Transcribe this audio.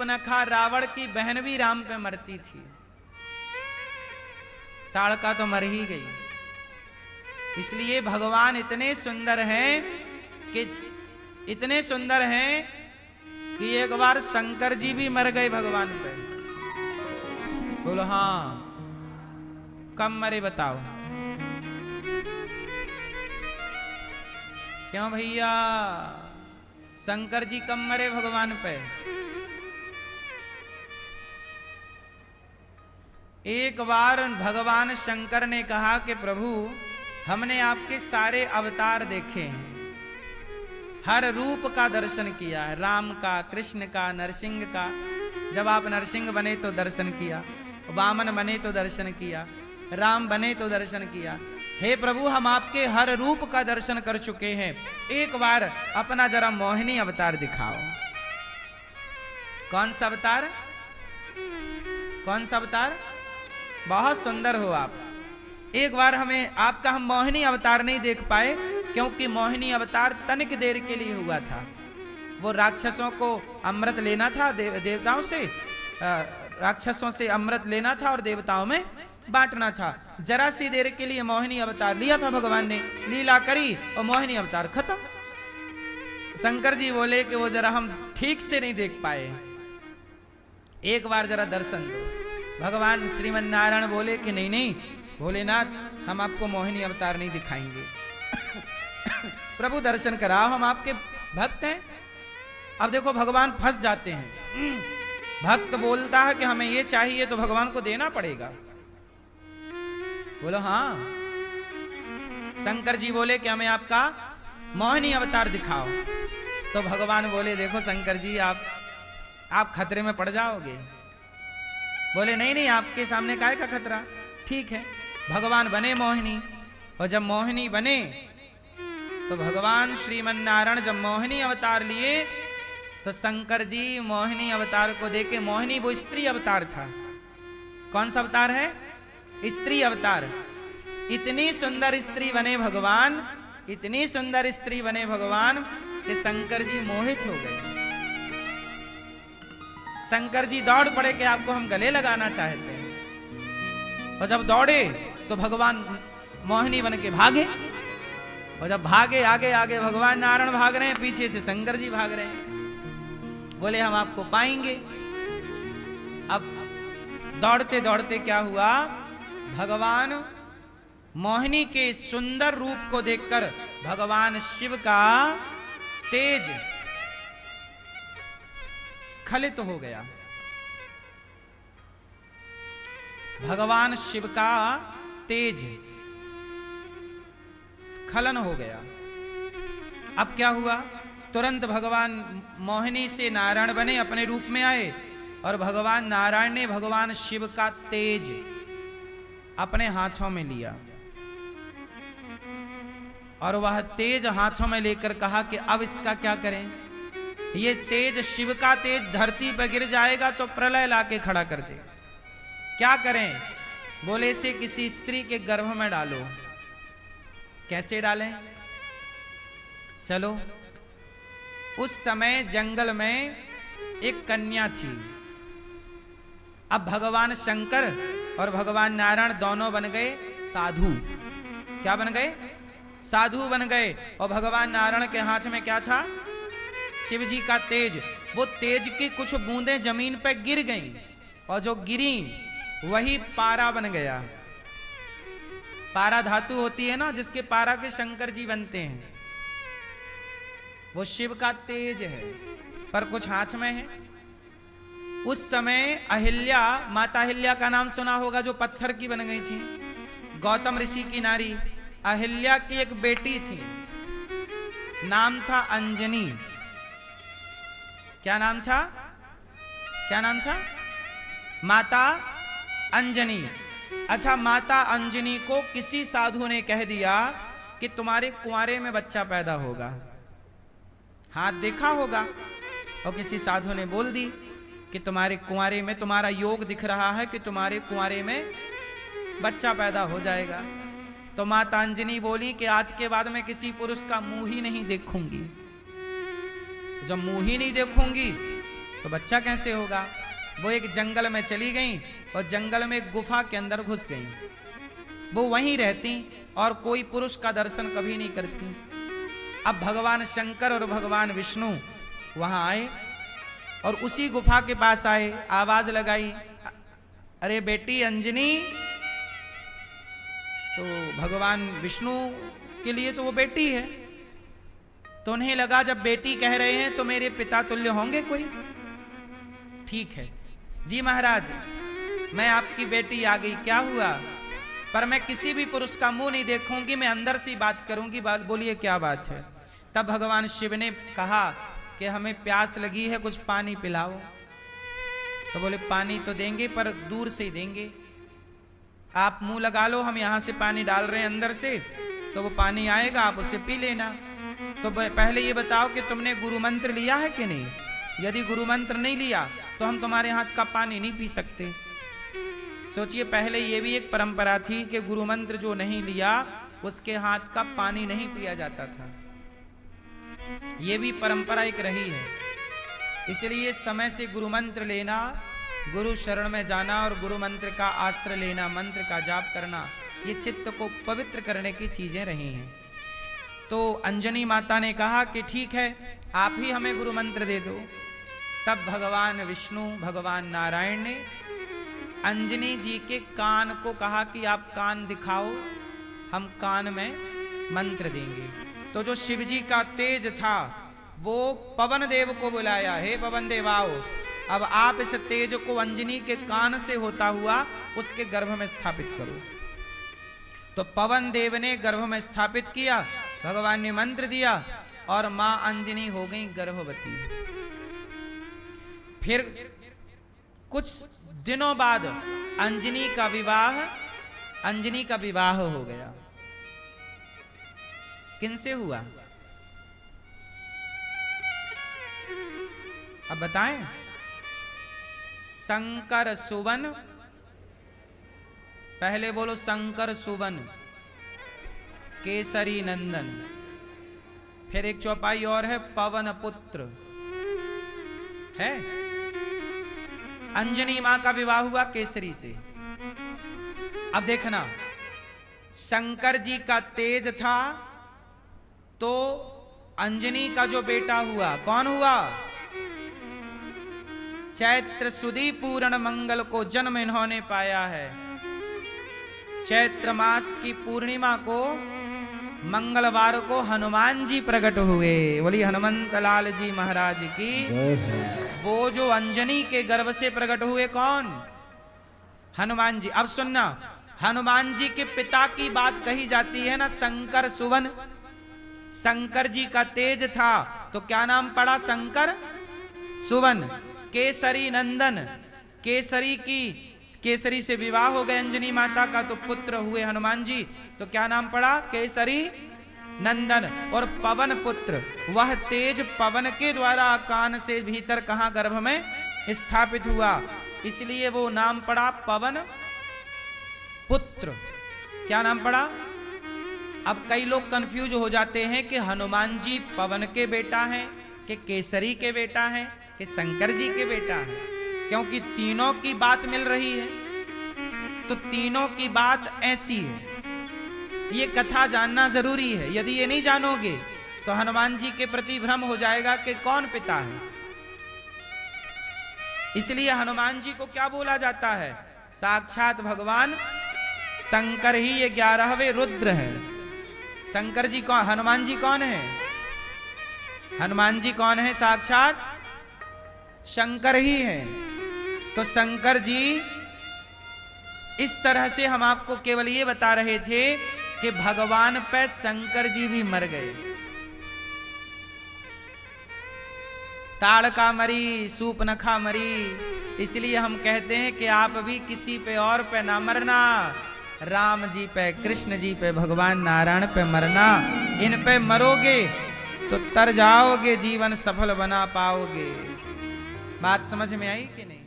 सुनखा रावण की बहन भी राम पे मरती थी, ताड़का तो मर ही गई। इसलिए भगवान इतने सुंदर हैं कि इतने सुंदर हैं कि एक बार शंकर जी भी मर गए भगवान पे। बोलो हाँ, कब मरे बताओ? क्यों भैया, शंकर जी कब मरे भगवान पे? एक बार भगवान शंकर ने कहा कि प्रभु, हमने आपके सारे अवतार देखे हैं, हर रूप का दर्शन किया है, राम का, कृष्ण का, नरसिंह का। जब आप नरसिंह बने तो दर्शन किया, वामन बने तो दर्शन किया, राम बने तो दर्शन किया। हे प्रभु, हम आपके हर रूप का दर्शन कर चुके हैं, एक बार अपना जरा मोहिनी अवतार दिखाओ। कौन सा अवतार? कौन सा अवतार? बहुत सुंदर हो आप, एक बार हमें आपका हम मोहिनी अवतार नहीं देख पाए, क्योंकि मोहिनी अवतार तनिक देर के लिए हुआ था। वो राक्षसों को अमृत लेना था, देवताओं से, राक्षसों से अमृत लेना था और देवताओं में बांटना था। जरा सी देर के लिए मोहिनी अवतार लिया था भगवान ने, लीला करी और मोहिनी अवतार खत्म। शंकर जी बोले कि वो जरा हम ठीक से नहीं देख पाए, एक बार जरा दर्शन दो। भगवान श्रीमन नारायण बोले कि नहीं नहीं भोलेनाथ, हम आपको मोहिनी अवतार नहीं दिखाएंगे। प्रभु दर्शन कराओ, हम आपके भक्त हैं। अब देखो भगवान फंस जाते हैं, भक्त बोलता है कि हमें ये चाहिए तो भगवान को देना पड़ेगा। बोलो हाँ। शंकर जी बोले कि हमें आपका मोहिनी अवतार दिखाओ। तो भगवान बोले देखो शंकर जी, आप खतरे में पड़ जाओगे। बोले नहीं नहीं, आपके सामने काहे का खतरा, ठीक है। भगवान बने मोहिनी, और जब मोहिनी बने तो भगवान श्रीमन नारायण जब मोहिनी अवतार लिए तो शंकर जी मोहिनी अवतार को देखे, मोहिनी वो स्त्री अवतार था। कौन सा अवतार है? स्त्री अवतार। इतनी सुंदर स्त्री बने भगवान, इतनी सुंदर स्त्री बने भगवान कि शंकर जी मोहित हो गए। शंकर जी दौड़ पड़े कि आपको हम गले लगाना चाहते हैं। और जब दौड़े तो भगवान मोहिनी बन के भागे, और जब भागे आगे आगे भगवान नारायण भाग रहे हैं, पीछे से शंकर जी भाग रहे हैं। बोले हम आपको पाएंगे। अब दौड़ते दौड़ते क्या हुआ, भगवान मोहिनी के सुंदर रूप को देखकर भगवान शिव का तेज स्खलित हो गया। भगवान शिव का तेज स्खलन हो गया। अब क्या हुआ, तुरंत भगवान मोहिनी से नारायण बने, अपने रूप में आए, और भगवान नारायण ने भगवान शिव का तेज अपने हाथों में लिया, और वह तेज हाथों में लेकर कहा कि अब इसका क्या करें। ये तेज, शिव का तेज धरती पर गिर जाएगा तो प्रलय लाके खड़ा कर दे, क्या करें। बोले इसे किसी स्त्री के गर्भ में डालो। कैसे डालें? चलो, उस समय जंगल में एक कन्या थी। अब भगवान शंकर और भगवान नारायण दोनों बन गए साधु। क्या बन गए? साधु बन गए। और भगवान नारायण के हाथ में क्या था? शिव जी का तेज। वो तेज की कुछ बूंदें जमीन पर गिर गईं, और जो गिरी वही पारा बन गया। पारा धातु होती है ना, जिसके पारा के शंकर जी बनते हैं, वो शिव का तेज है, पर कुछ हाथ में है। उस समय अहिल्या, माता अहिल्या का नाम सुना होगा, जो पत्थर की बन गई थी, गौतम ऋषि की नारी अहिल्या की एक बेटी थी, नाम था अंजनी। क्या नाम था? क्या नाम था? माता अंजनी। अच्छा, माता अंजनी को किसी साधु ने कह दिया कि तुम्हारे कुंवारे में बच्चा पैदा होगा। हाथ देखा होगा, और किसी साधु ने बोल दी कि तुम्हारे कुंवारे में, तुम्हारा योग दिख रहा है कि तुम्हारे कुंवारे में बच्चा पैदा हो जाएगा। तो माता अंजनी बोली कि आज के बाद मैं किसी पुरुष का मुंह ही नहीं देखूंगी। जब मुंह ही नहीं देखूंगी तो बच्चा कैसे होगा। वो एक जंगल में चली गई और जंगल में एक गुफा के अंदर घुस गई। वो वहीं रहती और कोई पुरुष का दर्शन कभी नहीं करती। अब भगवान शंकर और भगवान विष्णु वहां आए और उसी गुफा के पास आए, आवाज लगाई, अरे बेटी अंजनी। तो भगवान विष्णु के लिए तो वो बेटी है, तो उन्हें लगा जब बेटी कह रहे हैं तो मेरे पिता तुल्य होंगे कोई। ठीक है जी महाराज, मैं आपकी बेटी आ गई, क्या हुआ, पर मैं किसी भी पुरुष का मुंह नहीं देखूंगी, मैं अंदर से बात करूंगी, बोलिए क्या बात है। तब भगवान शिव ने कहा कि हमें प्यास लगी है, कुछ पानी पिलाओ। तो बोले पानी तो देंगे पर दूर से ही देंगे, आप मुंह लगा लो, हम यहां से पानी डाल रहे हैं अंदर से, तो वो पानी आएगा, आप उसे पी लेना। तो पहले ये बताओ कि तुमने गुरु मंत्र लिया है कि नहीं, यदि गुरु मंत्र नहीं लिया तो हम तुम्हारे हाथ का पानी नहीं पी सकते। सोचिए, पहले ये भी एक परंपरा थी कि गुरु मंत्र जो नहीं लिया उसके हाथ का पानी नहीं पिया जाता था, ये भी परंपरा एक रही है। इसलिए समय से गुरु मंत्र लेना, गुरु शरण में जाना और गुरु मंत्र का आश्रय लेना, मंत्र का जाप करना, ये चित्त को पवित्र करने की चीजें रही हैं। तो अंजनी माता ने कहा कि ठीक है, आप ही हमें गुरु मंत्र दे दो। तब भगवान विष्णु, भगवान नारायण ने अंजनी जी के कान को कहा कि आप कान दिखाओ, हम कान में मंत्र देंगे। तो जो शिव जी का तेज था वो पवन देव को बुलाया, हे पवन देव आओ, अब आप इस तेज को अंजनी के कान से होता हुआ उसके गर्भ में स्थापित करो। तो पवन देव ने गर्भ में स्थापित किया, भगवान ने मंत्र दिया और मां अंजनी हो गई गर्भवती। फिर कुछ दिनों बाद अंजनी का विवाह हो गया। किनसे हुआ अब बताएं। शंकर सुवन, पहले बोलो शंकर सुवन, केसरी नंदन। फिर एक चौपाई और है, पवन पुत्र है। अंजनी मां का विवाह हुआ केसरी से। अब देखना, शंकर जी का तेज था तो अंजनी का जो बेटा हुआ, कौन हुआ, चैत्र सुदी पूर्ण मंगल को जन्म इन्होंने पाया है। चैत्र मास की पूर्णिमा को मंगलवार को हनुमान जी प्रकट हुए। बोली हनुमंत लाल जी महाराज की। वो जो अंजनी के गर्भ से प्रकट हुए, कौन, हनुमान जी। अब सुनना, हनुमान जी के पिता की बात कही जाती है ना, शंकर सुवन। शंकर जी का तेज था तो क्या नाम पड़ा, शंकर सुवन। केसरी नंदन, केसरी से विवाह हो गए अंजनी माता का, तो पुत्र हुए हनुमान जी, तो क्या नाम पड़ा, केसरी नंदन। और पवन पुत्र, वह तेज पवन के द्वारा कान से भीतर कहां, गर्भ में स्थापित हुआ, इसलिए वो नाम पड़ा पवन पुत्र। क्या नाम पड़ा। अब कई लोग कंफ्यूज हो जाते हैं कि हनुमान जी पवन के बेटा हैं कि केसरी के बेटा हैं कि शंकर जी के बेटा हैं, क्योंकि तीनों की बात मिल रही है। तो तीनों की बात ऐसी है, ये कथा जानना जरूरी है। यदि ये नहीं जानोगे तो हनुमान जी के प्रति भ्रम हो जाएगा कि कौन पिता है। इसलिए हनुमान जी को क्या बोला जाता है, साक्षात भगवान शंकर ही ये 11वें रुद्र हैं। शंकर जी कौन, हनुमान जी कौन है, हनुमान जी कौन है, साक्षात शंकर ही है। तो शंकर जी, इस तरह से हम आपको केवल ये बता रहे थे कि भगवान पे शंकर जी भी मर गए। ताड़का मरी, सूपनखा मरी, इसलिए हम कहते हैं कि आप भी किसी पे और पे ना मरना, राम जी पे, कृष्ण जी पे, भगवान नारायण पे मरना। इन पे मरोगे तो तर जाओगे, जीवन सफल बना पाओगे। बात समझ में आई कि नहीं।